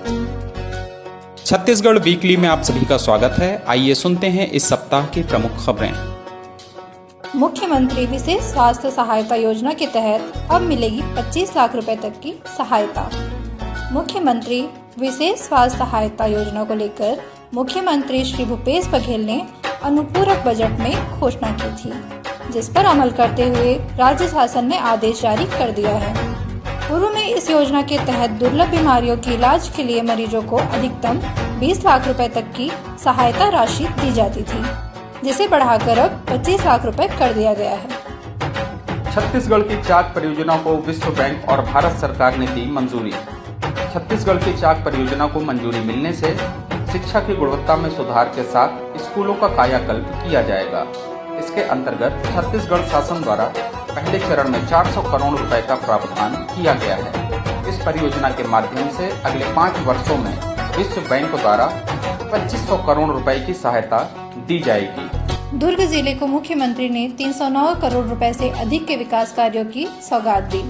Chhattisgarh weekly में आप सभी का स्वागत है। आइए सुनते हैं इस सप्ताह की प्रमुख खबरें। मुख्यमंत्री विशेष स्वास्थ्य सहायता योजना के तहत अब मिलेगी 25 लाख रुपए तक की सहायता। मुख्यमंत्री विशेष स्वास्थ्य सहायता योजना को लेकर मुख्यमंत्री श्री भूपेश बघेल ने अनुपूरक बजट में घोषणा की थी, जिस पर अमल करते हुए राज्य शासन ने आदेश जारी कर दिया है। पूर्व में इस योजना के तहत दुर्लभ बीमारियों के इलाज के लिए मरीजों को अधिकतम 20 लाख रुपए तक की सहायता राशि दी जाती थी, जिसे बढ़ाकर अब 25 लाख रुपए कर दिया गया है। छत्तीसगढ़ की चाक परियोजना को विश्व बैंक और भारत सरकार ने दी मंजूरी। छत्तीसगढ़ की चाक परियोजना को मंजूरी मिलने से शिक्षा की गुणवत्ता में सुधार के साथ स्कूलों का कायाकल्प किया जाएगा। इसके अंतर्गत छत्तीसगढ़ शासन द्वारा पहले चरण में 400 करोड़ रुपए का प्रावधान किया गया है। इस परियोजना के माध्यम से अगले 5 वर्षों में विश्व बैंक द्वारा 2500 करोड़ रुपए की सहायता दी जाएगी। दुर्ग जिले को मुख्यमंत्री ने 309 करोड़ रुपए से अधिक के विकास कार्यों की सौगात दी।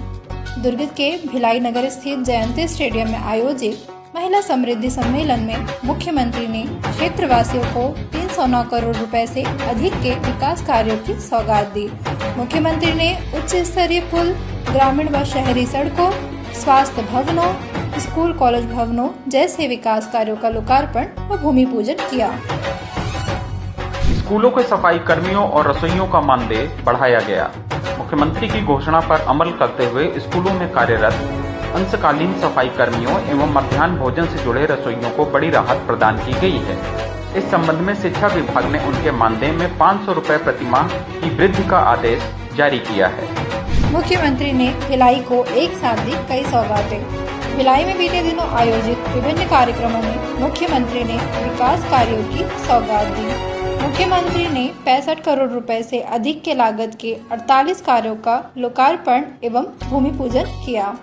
दुर्ग के भिलाई नगर स्थित जयंती स्टेडियम में आयोजित महिला समृद्धि सम्मेलन में मुख्यमंत्री ने क्षेत्रवासियों को 309 करोड़ रुपए से अधिक के विकास कार्यों की सौगात दी। मुख्यमंत्री ने उच्च स्तरीय पुल, ग्रामीण व शहरी सड़कों, स्वास्थ्य भवनों, स्कूल कॉलेज भवनों जैसे विकास कार्यों का लोकार्पण व भूमि पूजन किया। स्कूलों के सफाई कर्मियों और रसोइयों का मानदेय बढ़ाया गया। मुख्यमंत्री की घोषणा पर अमल करते हुए स्कूलों में कार्यरत अंशकालीन सफाई कर्मियों एवं मध्याह्न भोजन से जुड़े रसोइयों को बड़ी राहत प्रदान की गई है। इस संबंध में शिक्षा विभाग ने उनके मानदेय में 500 रुपए प्रतिमाह की वृद्धि का आदेश जारी किया है। मुख्यमंत्री ने भिलाई को एक साथ दी कई सौगातें। भिलाई में बीते दिनों आयोजित विभिन्न कार्यक्रमों में मुख्यमंत्री ने विकास कार्यों की सौगात दी। मुख्यमंत्री ने 65 करोड़ रुपए से अधिक के लागत के 48 कार्यों का लोकार्पण एवं भूमि पूजन किया,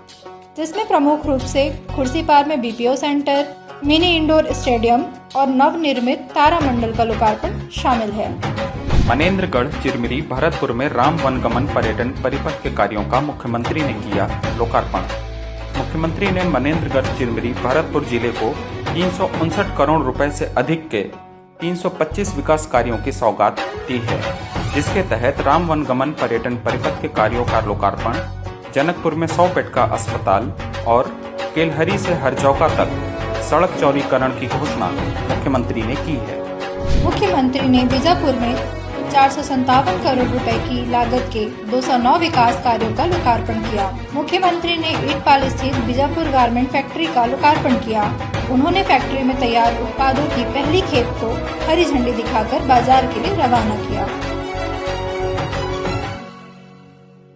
जिसमें प्रमुख रूप से खुर्सीपार में BPO centre, mini indoor stadium और नवनिर्मित तारामंडल का लोकार्पण शामिल है। मनेन्द्रगढ़ चिरमिरी भरतपुर में राम वनगमन पर्यटन परिपथ के कार्यों का मुख्यमंत्री ने किया लोकार्पण। मुख्यमंत्री ने मनेन्द्रगढ़ चिरमिरी भरतपुर जिले को 359 करोड़ रुपए से अधिक के 325 विकास कार्यों की सौगात दी है, जिसके तहत राम वनगमन पर्यटन परिपथ के कार्यों का लोकार्पण, जनकपुर में 100 बेड का अस्पताल और केलहरी से हरचौका तक सड़क चौड़ीकरण की घोषणा मुख्यमंत्री ने की है। मुख्यमंत्री ने बीजापुर में 457 करोड़ रुपए की लागत के 209 विकास कार्यों का लोकार्पण किया। मुख्यमंत्री ने ईटपाल स्थित बीजापुर गारमेंट फैक्ट्री का लोकार्पण किया। उन्होंने फैक्ट्री में तैयार उत्पादों की पहली खेप को हरी झंडी दिखाकर बाजार के लिए रवाना किया।